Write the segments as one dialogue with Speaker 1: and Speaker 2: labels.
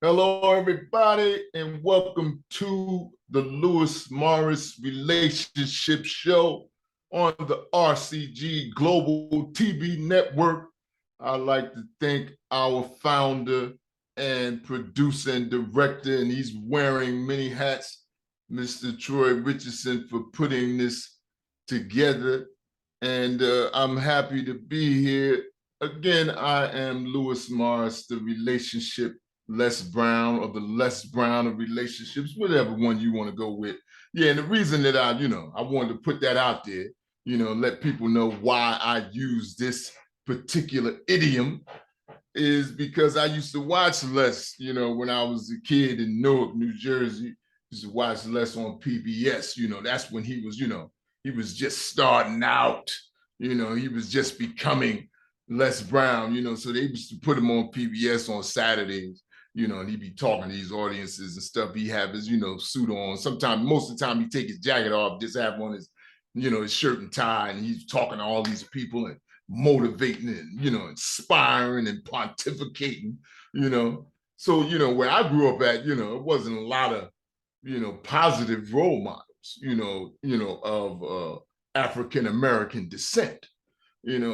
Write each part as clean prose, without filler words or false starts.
Speaker 1: Hello, everybody, and welcome to the Lewis Morris Relationship Show on the RCG Global TV Network. I'd like to thank our founder and producer and director, and he's wearing many hats, Mr. Troy Richardson, for putting this together. And I'm happy to be here. Again, I am Lewis Morris, the relationship Les Brown, or the Les Brown of relationships, whatever one you want to go with. Yeah, and the reason that I wanted to put that out there, let people know why I use this particular idiom is because I used to watch Les, when I was a kid in Newark, New Jersey. Used to watch Les on PBS. That's when he was just starting out. He was just becoming Les Brown, so they used to put him on PBS on Saturdays, and he'd be talking to these audiences and stuff. He have his, suit on. Sometimes, most of the time, he take his jacket off, just have on his, his shirt and tie, and he's talking to all these people and motivating and, inspiring and pontificating, So, where I grew up at, it wasn't a lot of, positive role models, of African American descent.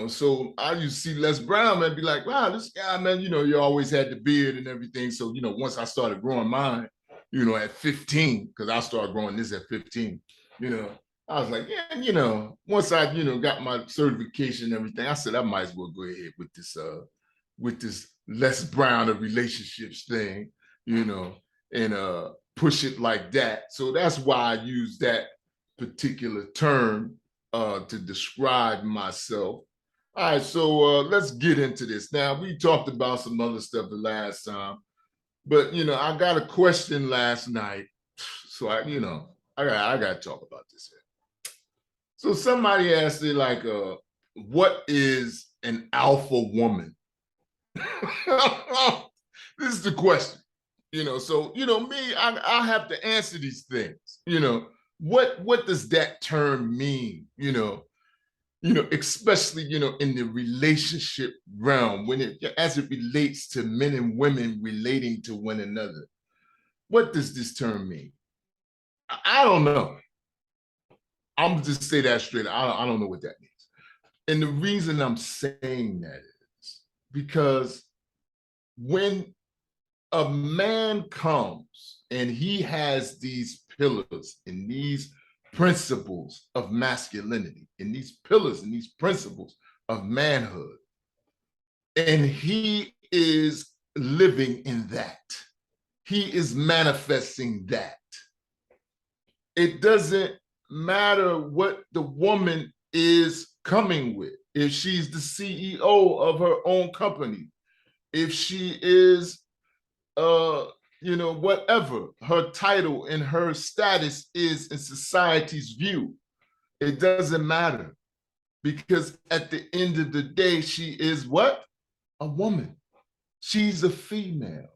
Speaker 1: So I used to see Les Brown and be like, wow, this guy, man, you always had the beard and everything. So, once I started growing mine, at 15, because I started growing this at 15, I was like, yeah, once I, got my certification and everything, I said, I might as well go ahead with this Les Brown of relationships thing, and push it like that. So that's why I use that particular term to describe myself. All right, so let's get into this. Now, we talked about some other stuff the last time, but I got a question last night, so I got to talk about this here. So somebody asked me like, what is an alpha woman? This is the question. So me, I have to answer these things. What does that term mean? Especially in the relationship realm, as it relates to men and women relating to one another. What does this term mean? I don't know. I'm gonna just say that straight. I don't know what that means. And the reason I'm saying that is because when a man comes and he has these pillars and these principles of masculinity and these pillars and these principles of manhood, and he is living in that, he is manifesting that. It doesn't matter what the woman is coming with. If she's the CEO of her own company, if she is whatever her title and her status is in society's view, it doesn't matter, because at the end of the day, she is what? A woman. She's a female.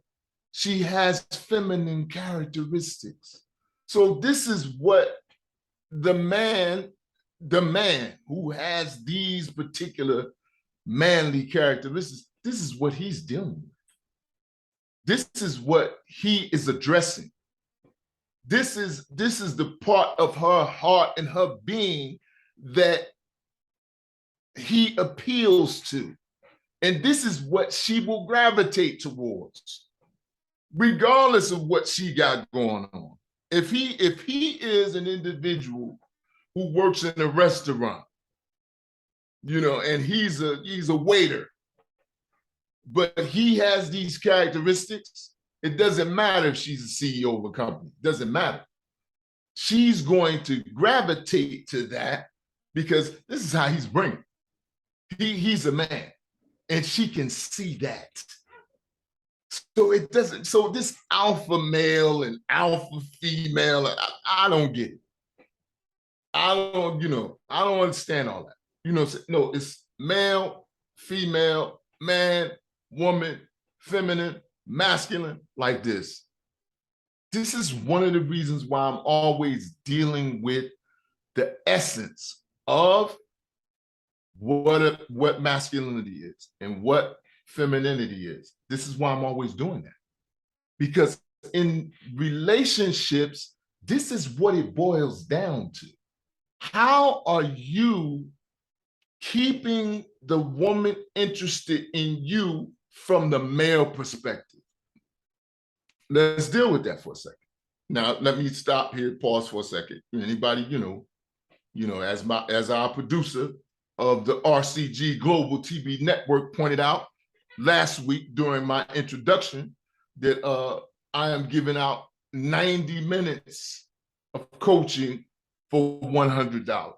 Speaker 1: She has feminine characteristics. So this is what the man who has these particular manly characteristics, this is what he's dealing with. This is what he is addressing. This is the part of her heart and her being that he appeals to. And this is what she will gravitate towards, regardless of what she got going on. If he is an individual who works in a restaurant, and he's a waiter, but he has these characteristics, it doesn't matter if she's a CEO of a company. It doesn't matter. She's going to gravitate to that because this is how he's bringing. He's a man, and she can see that. So it doesn't. So this alpha male and alpha female, I don't get it. I don't understand all that. No, it's male, female, man, woman, feminine, masculine, like this. This is one of the reasons why I'm always dealing with the essence of what masculinity is and what femininity is. This is why I'm always doing that. Because in relationships, this is what it boils down to. How are you keeping the woman interested in you from the male perspective? Let's deal with that for a second. Now, let me stop here, pause for a second. Anybody, as our producer of the RCG Global TV Network pointed out last week during my introduction, that I am giving out 90 minutes of coaching for $100.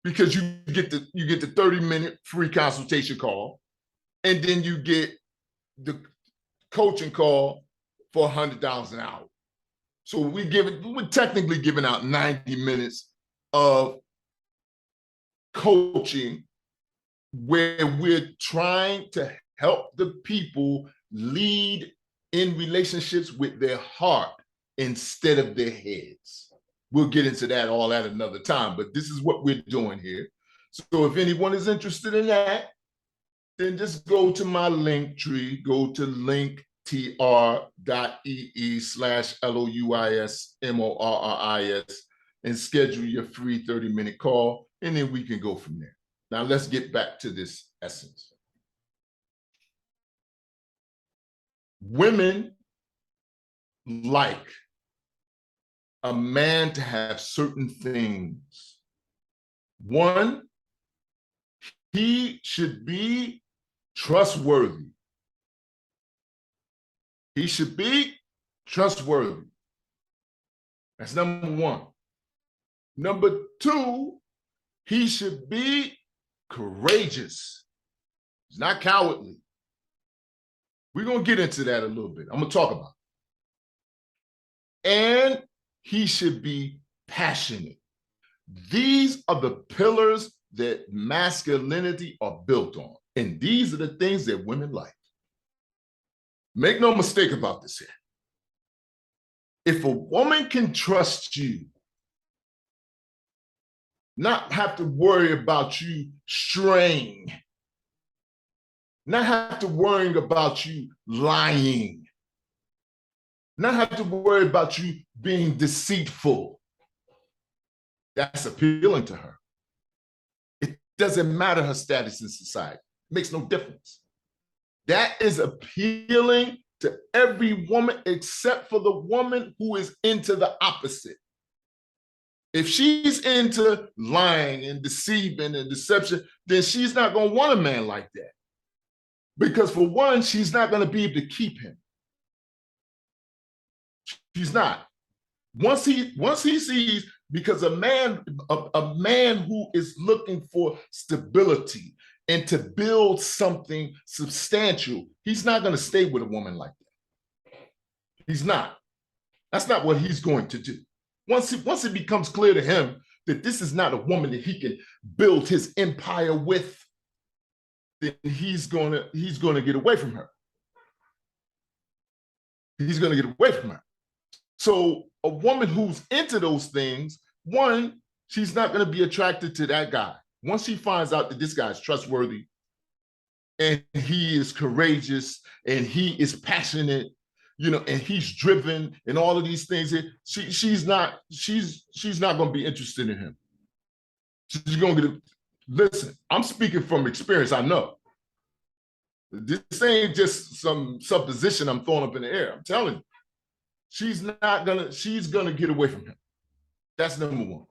Speaker 1: Because you get the 30-minute free consultation call, and then you get the coaching call for $100 an hour. So we're technically giving out 90 minutes of coaching where we're trying to help the people lead in relationships with their heart instead of their heads. We'll get into that all at another time, but this is what we're doing here. So if anyone is interested in that, then just go to my link tree, go to linktr.ee/LOUISMORRIS and schedule your free 30-minute call, and then we can go from there. Now let's get back to this essence. Women like a man to have certain things. One, he should be trustworthy. He should be trustworthy. That's number one. Number two, he should be courageous. He's not cowardly. We're going to get into that a little bit. I'm going to talk about it. And he should be passionate. These are the pillars that masculinity are built on. And these are the things that women like. Make no mistake about this here. If a woman can trust you, not have to worry about you straying, not have to worry about you lying, not have to worry about you being deceitful, that's appealing to her. It doesn't matter her status in society. It makes no difference. That is appealing to every woman except for the woman who is into the opposite. If she's into lying and deceiving and deception, then she's not going to want a man like that. Because for one, she's not going to be able to keep him. She's not. Once he sees, because a man who is looking for stability and to build something substantial, he's not going to stay with a woman like that. He's not. That's not what he's going to do. Once it becomes clear to him that this is not a woman that he can build his empire with, then he's gonna get away from her. He's gonna get away from her. So a woman who's into those things, one, she's not gonna be attracted to that guy. Once she finds out that this guy is trustworthy and he is courageous and he is passionate, and he's driven and all of these things, she's not going to be interested in him. She's going to listen. I'm speaking from experience. I know this ain't just some supposition I'm throwing up in the air. I'm telling you, she's going to get away from him. That's number one.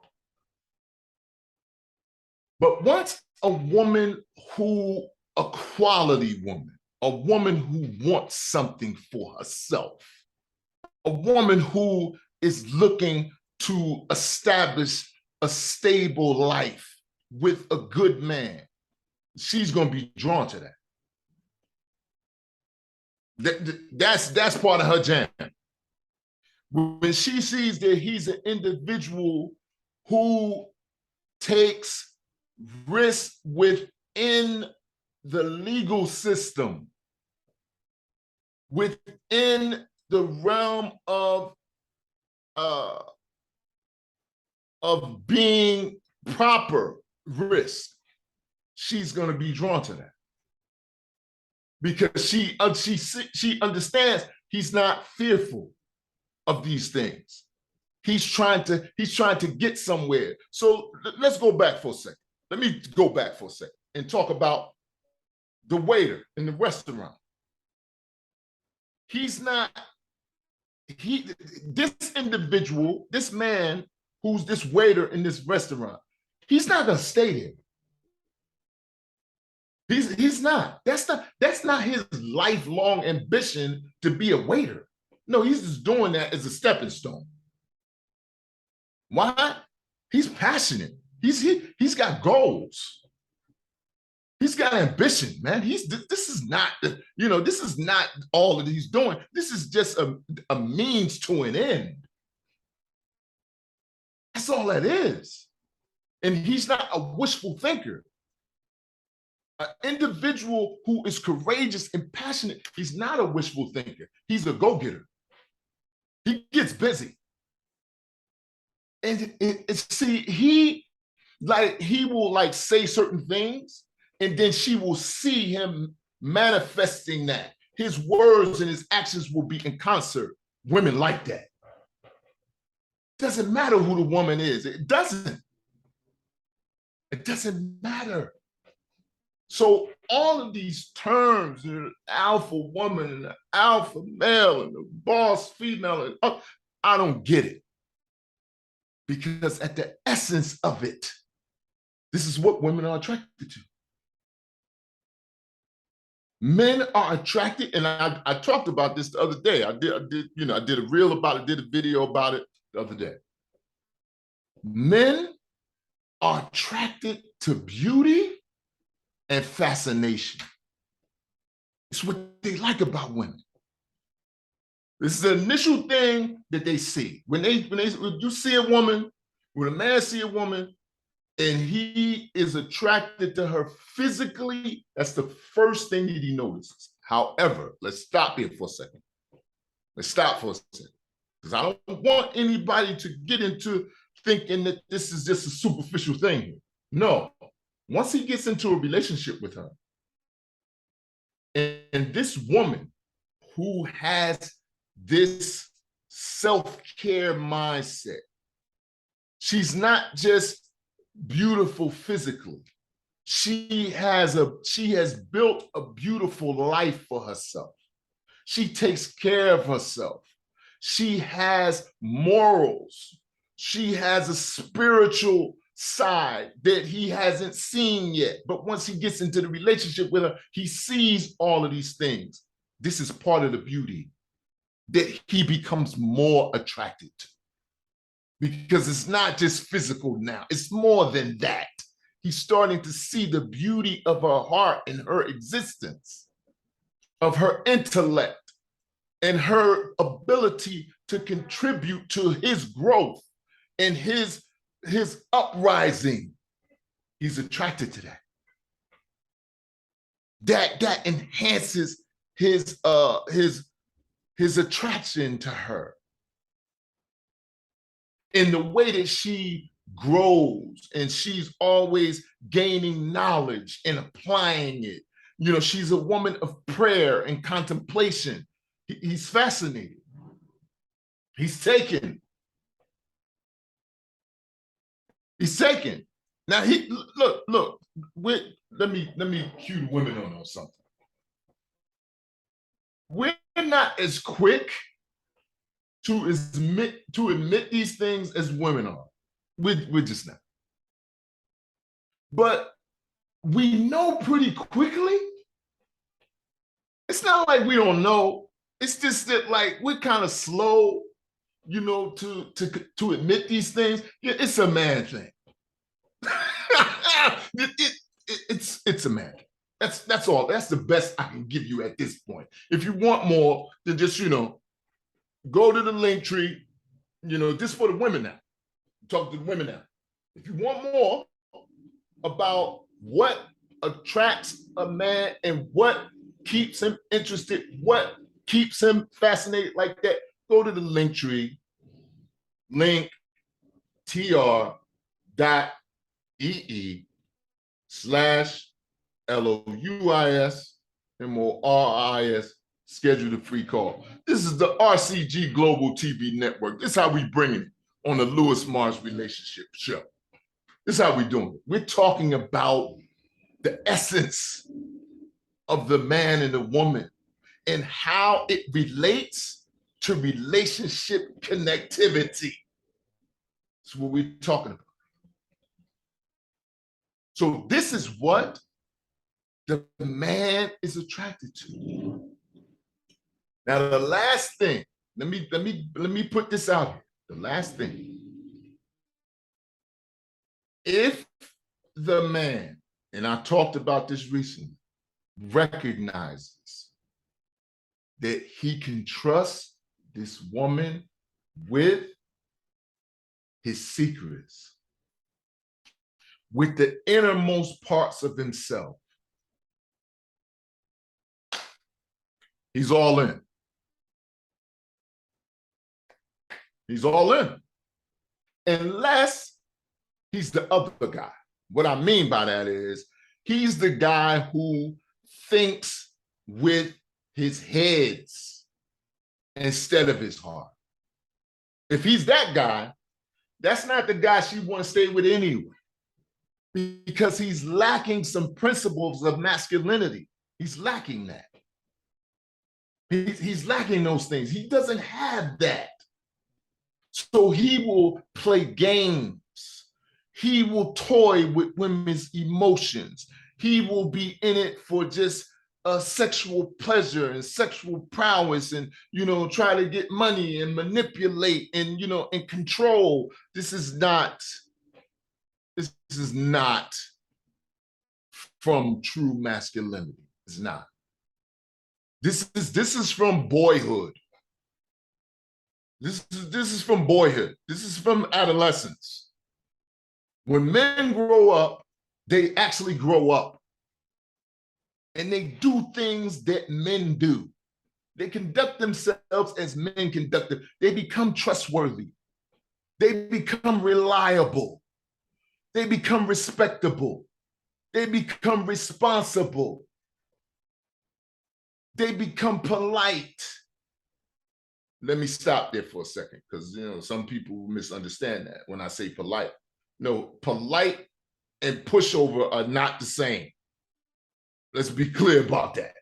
Speaker 1: But once a quality woman, a woman who wants something for herself, a woman who is looking to establish a stable life with a good man, she's going to be drawn to that. That's part of her jam. When she sees that he's an individual who takes risks within the legal system, within the realm of being proper risk, she's going to be drawn to that. because she understands he's not fearful of these things. He's trying to get somewhere. So let's go back for a second. Let me go back for a second and talk about the waiter in the restaurant. This individual, this man who's this waiter in this restaurant, he's not gonna stay there. He's not. That's not his lifelong ambition to be a waiter. No, he's just doing that as a stepping stone. Why? He's passionate. He's got goals. He's got ambition, man. This is not all that he's doing. This is just a means to an end. That's all that is. And he's not a wishful thinker. An individual who is courageous and passionate, he's not a wishful thinker. He's a go-getter. He gets busy. And he will say certain things, and then she will see him manifesting that. His words and his actions will be in concert. Women like that. Doesn't matter who the woman is. It doesn't. It doesn't matter. So all of these terms, the alpha woman and the alpha male and the boss female, I don't get it. Because at the essence of it, this is what women are attracted to. Men are attracted, and I talked about this the other day. I did a reel about it, did a video about it the other day. Men are attracted to beauty and fascination. It's what they like about women. This is the initial thing that they see. When you see a woman, when a man see a woman, and he is attracted to her physically, that's the first thing that he notices. However, let's stop here for a second. Let's stop for a second. Because I don't want anybody to get into thinking that this is just a superficial thing here. No. Once he gets into a relationship with her, and this woman who has this self-care mindset, she's not just beautiful physically. She has built a beautiful life for herself. She takes care of herself. She has morals. She has a spiritual side that he hasn't seen yet. But once he gets into the relationship with her, he sees all of these things. This is part of the beauty that he becomes more attracted to. Because it's not just physical now, it's more than that. He's starting to see the beauty of her heart and her existence, of her intellect, and her ability to contribute to his growth and his uprising. He's attracted to that. That enhances his attraction to her. In the way that she grows and she's always gaining knowledge and applying it. She's a woman of prayer and contemplation. He's fascinated. He's taken. He's taken. Now look. Let me cue the women on something. We're not as quick to admit these things as women are. We're just not. But we know pretty quickly. It's not like we don't know. It's just that we're kind of slow, to admit these things. It's a man thing. It's a man thing. That's all. That's the best I can give you at this point. If you want more, then just go to the link tree. Just for the women now. Talk to the women now. If you want more about what attracts a man and what keeps him interested, what keeps him fascinated like that, go to the link tree, linktr.ee/LOUIS MORIS, schedule a free call. This is the RCG Global TV Network. This is how we bring it on the Lewis Morris Relationship Show. This is how we doing it. We're talking about the essence of the man and the woman and how it relates to relationship connectivity. That's what we're talking about. So this is what the man is attracted to. Now, the last thing, let me put this out here. The last thing, if the man, and I talked about this recently, recognizes that he can trust this woman with his secrets, with the innermost parts of himself, he's all in. He's all in. Unless he's the other guy. What I mean by that is he's the guy who thinks with his heads instead of his heart. If he's that guy, that's not the guy she wants to stay with anyway, because he's lacking some principles of masculinity. He's lacking that. He's lacking those things. He doesn't have that. So he will play games. He will toy with women's emotions. He will be in it for just sexual pleasure and sexual prowess and, try to get money and manipulate and, and control. This is not from true masculinity. It's not. This is from boyhood. This is from boyhood. This is from adolescence. When men grow up, they actually grow up. And they do things that men do. They conduct themselves as men conduct them. They become trustworthy. They become reliable. They become respectable. They become responsible. They become polite. Let me stop there for a second, because some people misunderstand that when I say polite. No, polite and pushover are not the same. Let's be clear about that.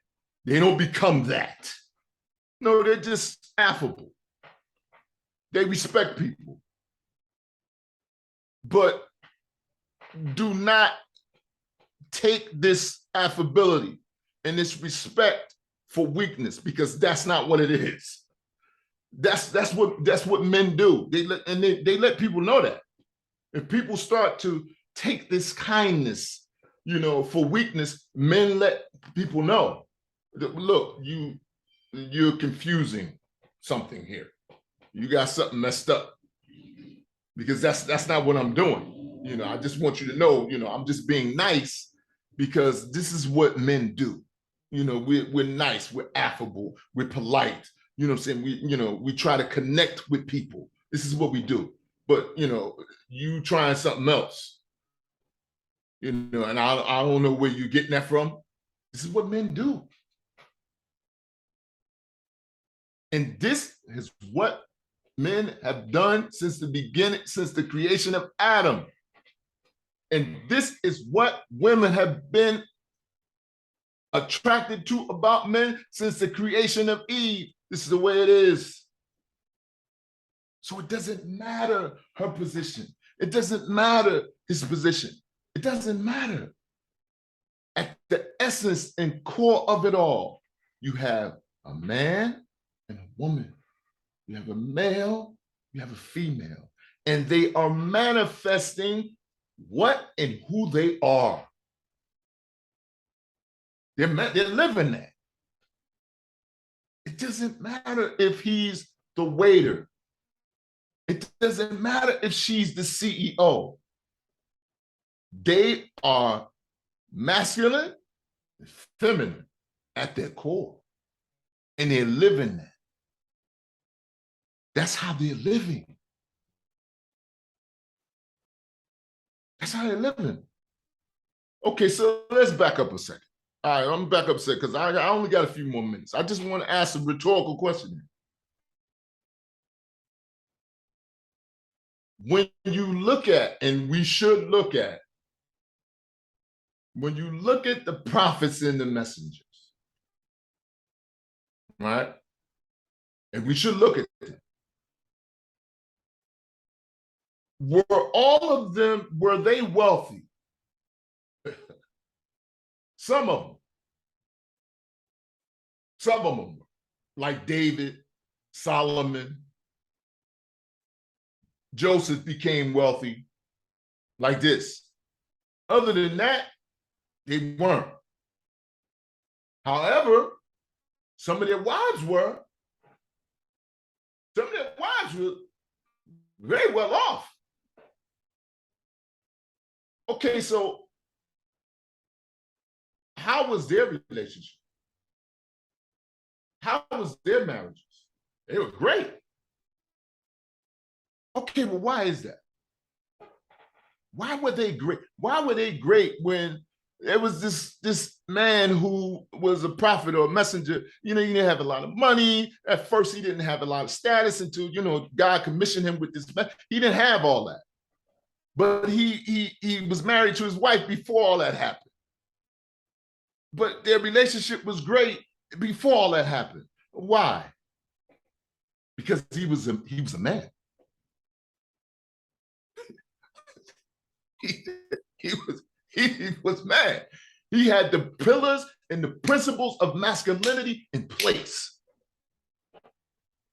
Speaker 1: They don't become that. No, they're just affable. They respect people. But do not take this affability and this respect for weakness, because that's not what it is. That's what men do. They let people know that. If people start to take this kindness, for weakness, men let people know that, look, you're confusing something here. You got something messed up, because that's not what I'm doing. I just want you to know, I'm just being nice, because this is what men do. We're nice, we're affable, we're polite. You know what I'm saying? We try to connect with people. This is what we do. But, you trying something else. And I don't know where you're getting that from. This is what men do. And this is what men have done since the beginning, since the creation of Adam. And this is what women have been attracted to about men since the creation of Eve. This is the way it is. So it doesn't matter her position. It doesn't matter his position. It doesn't matter. At the essence and core of it all, you have a man and a woman. You have a male, you have a female. And they are manifesting what and who they are. They're living that. It doesn't matter if he's the waiter. It doesn't matter if she's the CEO. They are masculine and feminine at their core. And they're living that. That's how they're living. That's how they're living. Okay, so let's back up a second. All right, I'm back upset because I only got a few more minutes. I just want to ask a rhetorical question. When you look at, and we should look at, when you look at the prophets and the messengers, right? And we should look at them. Were all of them, were they wealthy? Some of them. Some of them, like David, Solomon, Joseph became wealthy like this. Other than that, they weren't. However, some of their wives were. Some of their wives were very well off. Okay, so how was their relationship? How was their marriages? They were great. Okay, well, why is that? Why were they great? Why were they great when there was this man who was a prophet or a messenger? You know, he didn't have a lot of money. At first, he didn't have a lot of status until, you know, God commissioned him with this. He didn't have all that. But he was married to his wife before all that happened. But their relationship was great before all that happened. Why? Because he was a man. he was mad. He had the pillars and the principles of masculinity in place.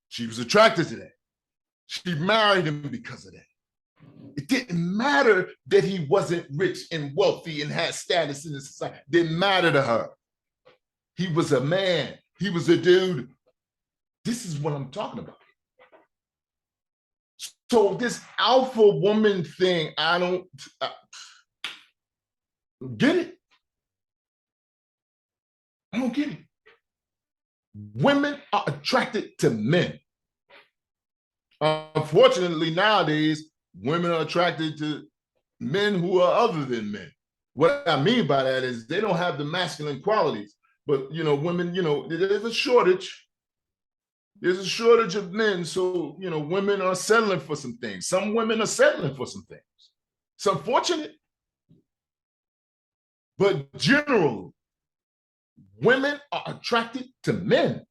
Speaker 1: She was attracted to that. She married him because of that. It didn't matter that he wasn't rich and wealthy and had status in the society. It didn't matter to her. He was a man. He was a dude. This is what I'm talking about. So this alpha woman thing, I don't get it. I don't get it. Women are attracted to men. Unfortunately, nowadays, women are attracted to men who are other than men. What I mean by that is they don't have the masculine qualities. But, you know, women, you know, there's a shortage. There's a shortage of men. So, you know, women are settling for some things. Some women are settling for some things. It's unfortunate. But generally, women are attracted to men.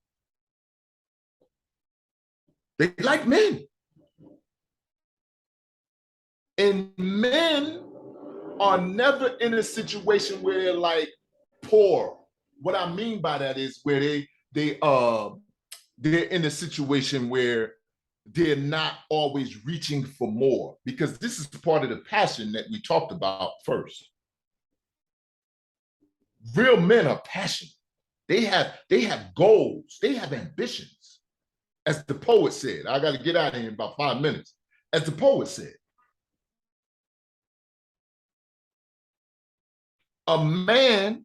Speaker 1: They like men. And men are never in a situation where they're like poor. What I mean by that is where they're in a situation where they're not always reaching for more, because this is part of the passion that we talked about first. Real men are passionate. They have goals. They have ambitions. As the poet said, I got to get out of here in about 5 minutes. As the poet said, a man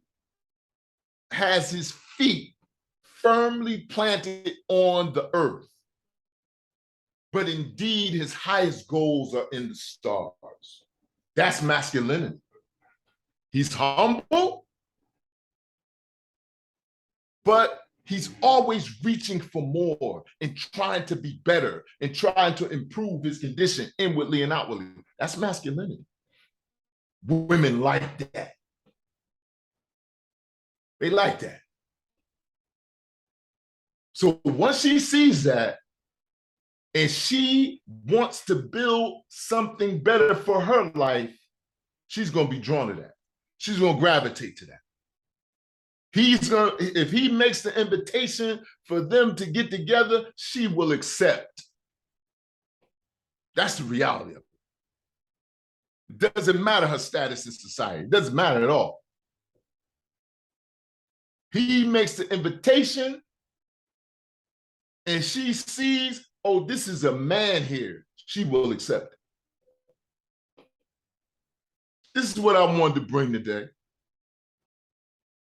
Speaker 1: has his feet firmly planted on the earth, but indeed his highest goals are in the stars. That's masculinity. He's humble, but he's always reaching for more and trying to be better and trying to improve his condition inwardly and outwardly. That's masculinity. Women like that. They like that. So once she sees that and she wants to build something better for her life, she's going to be drawn to that. She's going to gravitate to that. If he makes the invitation for them to get together, she will accept. That's the reality of it. It doesn't matter her status in society. It doesn't matter at all. He makes the invitation and she sees, oh, this is a man here. She will accept it. This is what I wanted to bring today.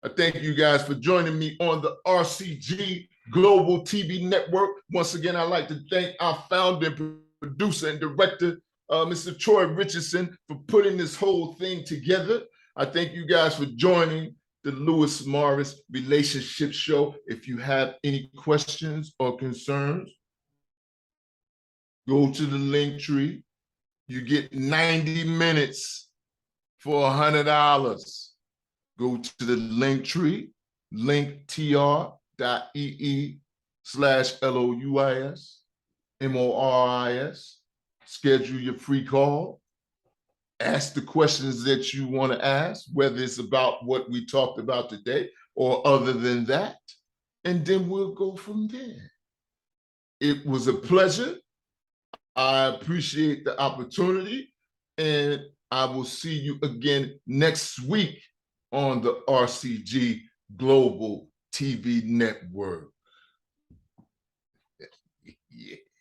Speaker 1: I thank you guys for joining me on the RCG Global TV Network. Once again, I'd like to thank our founder, producer, and director, Mr. Troy Richardson, for putting this whole thing together. I thank you guys for joining the Lewis Morris Relationship Show. If you have any questions or concerns, go to the link tree. You get 90 minutes for $100. Go to the link tree, linktr.ee/LOUIS, schedule your free call, ask the questions that you want to ask, whether it's about what we talked about today or other than that, and then we'll go from there. It was a pleasure. I appreciate the opportunity, and I will see you again next week on the RCG Global TV Network.